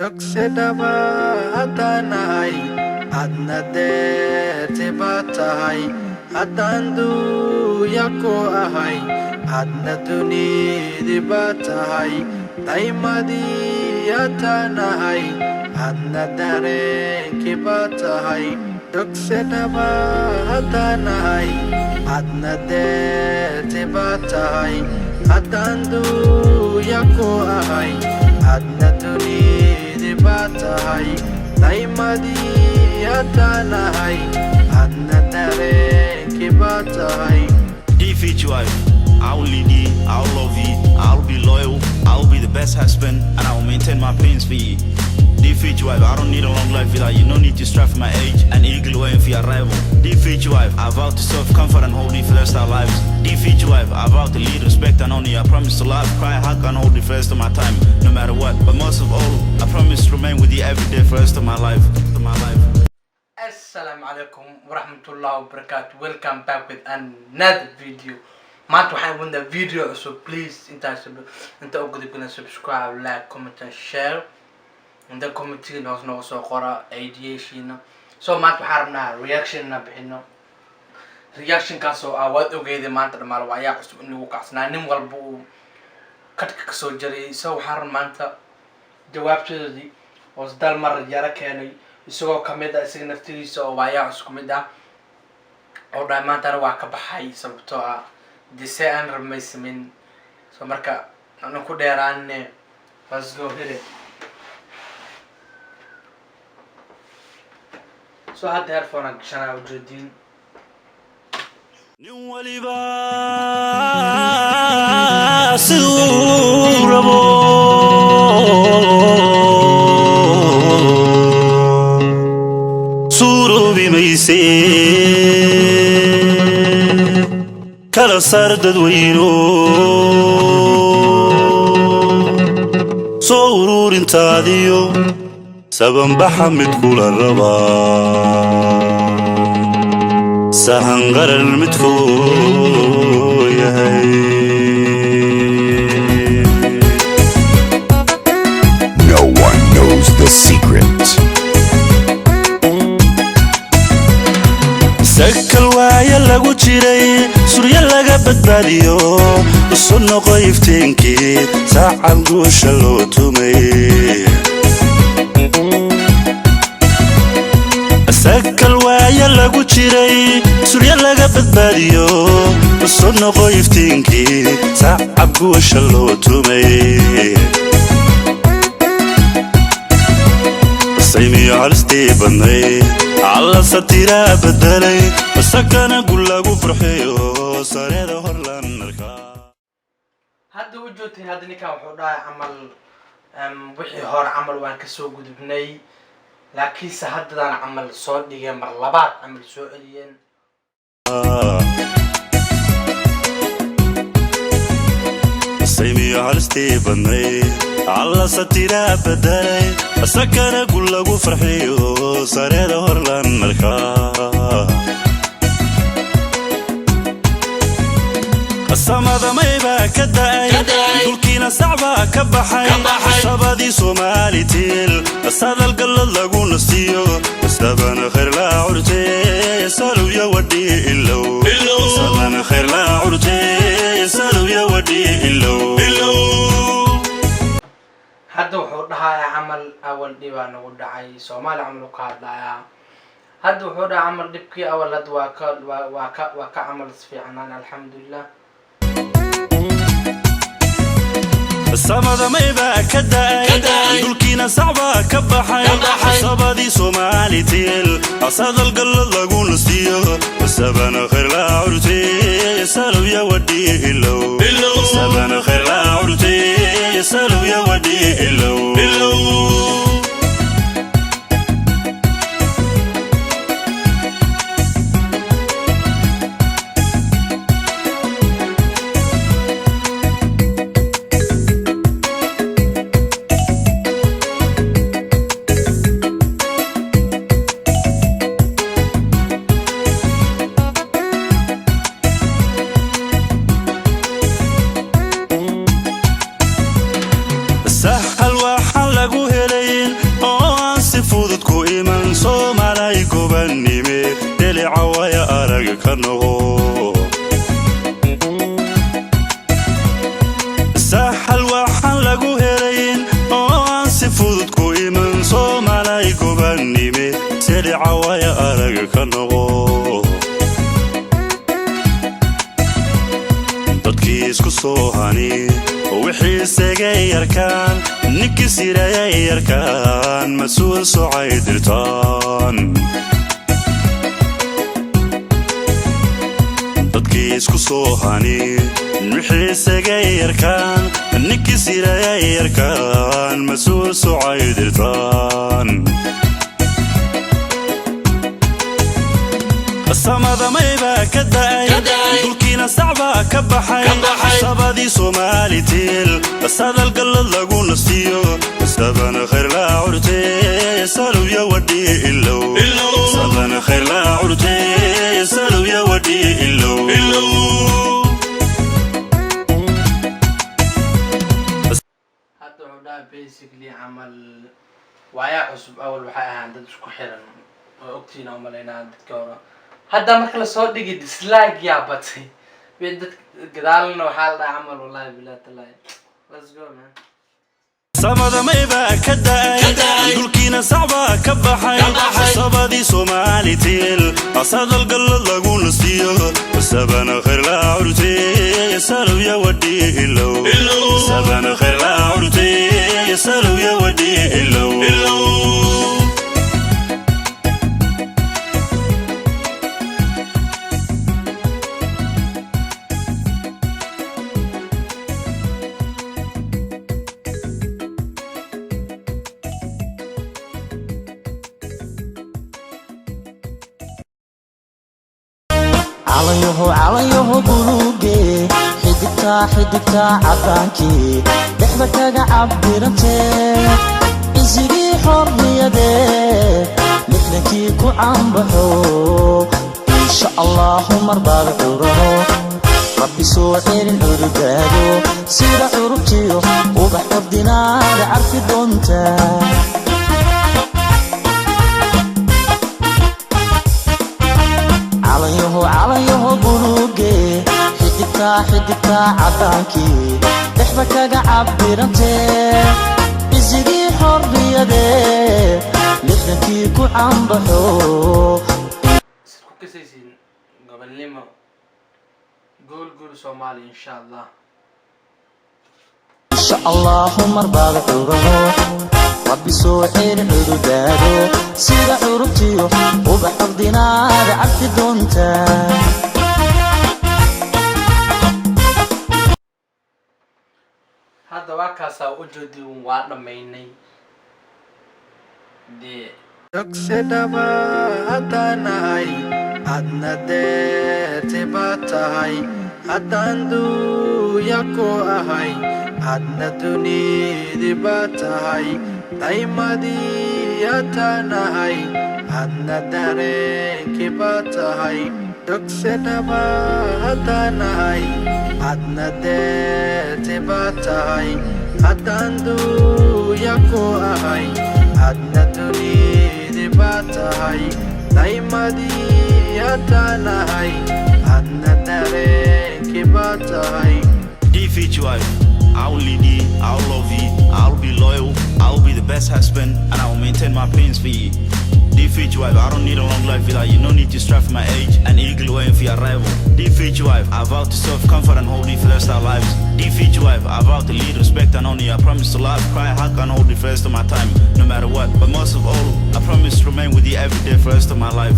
Yoksedaba hatanai adnade tibatai atandu yako ahai adnaduni dibatai taimadi hatanai adnadare kibatai Yoksedaba hatanai adnade tibatai atandu yako ahai adnaduni dibatai taimadi hatanai adnadare kibatai Defeat you, I will lead you, I will love you, I will be loyal, I will be the best husband, and I will maintain my plans for you. Defeat you, I don't need a long life without you, no need to strive for my age, and eagle waiting for your arrival. Defeat you, I vow to serve, comfort and hold you for the rest of our lives. Defeat you, I vow to lead, respect and honor you, I promise to love, cry, hug and hold you for the rest of my time, no matter what. But most of all, I promise to remain with you every day for the rest of my life. Assalamu alaikum warahmatullahi wabarakatuh. Welcome back with another video. maanta waxaan wadnaa video cusub. Please inta ugu gudubna subscribe, like, comment and share. inta commentiga hoos nooga soo qora ideation. So maanta waxaan rabnaa reaction na bixino. Reaction kaas oo waad ogeeyday maanta dhamaal waa ayaa cusub inuu kacsanaa nin walba uu kadka soo jaray. So waxaan maanta jawaabteedii oo dal mar yara keenay isagoo kamid ah isaga naftiisa oo waayaa cusub kamid ah oo dhamaantana waa ka baxay sababtoo ah dise aan ramaysamin. So marka aan ku dheeraanne let's go hit it. So hadda headphone aan gashanaa ujeedin nin waliba siduu rabo suuroobi mayse kala saar dadweyno soo uruurintaadiyo sabanbaxa mid kula rabaa sahan qaran midkuu yahay. No one knows the secret. sakal waaya lagu jiray surya laga badbaadiyo isu noqo iftiinkii saacad guusha loo tumay. sakal waaya lagu jiray surya laga badbaadiyo isu noqo iftiinkii saacad guusha loo tumay. saymiyo halistii badnay alla satiraa bedelay sakana gulagu farxiyo sareeda horlan arkaa. hadda u joogtay hadda ninka wuxuu dhahay camal wixii hore camal waan ka soo gudubnay laakiinse haddana camal soo dhigeen mar labaad camal soo celiyeen. saymiyo halistii badnay alla satiraa bedelay sakana gulagu farxiyo sareeda horlan arkaa. samada maybaa ka da'ay dulkiina sacbaa ka baxay sabadii Soomaalitiin sadal gallad lagu nastiyo sabana khayr la urtay salu ya wadi illow sabana khayr la urtay salu ya wadi illow. hadda wuxuu dhahayaa camal awal dhibaa nagu dhacay Soomaali camal ka hadlayaa. hadda wuxuu dhahaa camal dhibkii awal had waa ka camal fiicanaan alxamdulillah. samada maybaa ka da'ay dulkiina sacbaa ka baxay sabadii Soomaalitiin sadal gallad lagu nastiyo sabana khayr la urtay salu ya wadi illow sabana khayr la urtay salu ya wadi illow. ka noqo saxal waxaan lagu helayn oo aan si fudud ku iman Soomalay gobannime silica waya arag ka noqo dadkii isku soo hani wixii isagay yarkaan ninkii sirayay yarkaan masuul socay dirtaan dadkii isku soo hani wixii isagay yarkaan ninkii sirayay yarkaan masuul socay dirtaan samada mayba ka da'ay dulkiina sacba ka baxay sabadii Soomaalitil sadal galad lagu nastiyo sabana khayr la urte salu ya wadi illow sabana khayr la urte salu ya wadi illow hadda wuxuu dhaha basically camal waayaa cusub awal waxay ahaan dad isku xiran oo ogtiina u malaynaa dadka hore hadda marka la soo dhigi dislike yaa batay dad gadaalna waxaa la dhaha camal wallahi billahi tallahi let's go man samada mayba ka da'ay dulkiina sacba ka baxay sabadii Soomaalitil sadal galad lagu nastiyo sabana khayr la urte salu ya wadi illow sabana khayr la urte salu ya wadi illow عليه بلوغي حدكتا عبانكي دحبك عبرتي إزري حرية مثلكي كو عنبحو إن شاء الله مرضى بعوره ربي سوحير العرقادو سير عربتيو وبحر دينار عرف دونتا عليه بلوغي حدكتا عبانكي دحبك عبرتي إزري حرية مثلكي كو عنبحو isku kasaysiin gobolnimo gool Soomaali insha Allah إن شاء الله مرضى بعوره ربي سوحير عرقادو سير عربتيو وبحر دينار عرف دونتا hadda waa kaasaa u jeedin waa dhamaynay dee Dogsedaba hatanahay adna deete batahay hatandu yako ahay adna dunidi batahay taimadi hatanahay adna dareki batahay Dogsedaba hatanahay adna deete batahay hatandu yako ahay adna dunidi batahay taimadi hatanahay adna dareki batahay Defeat you, I will lead you, I will love you, I will be loyal, I will be the best husband, and I will maintain my plans for you. Defeat you, I don't need a long life without you, no need to strive for my age, and eagle waiting for your arrival. Defeat you, I vow to serve, comfort, and hold you for the rest of our lives. Defeat you, I vow to lead, respect, and honor you. I promise to love, cry, hug, and hold you for the rest of my time, no matter what. But most of all, I promise to remain with you every day for the rest of my life.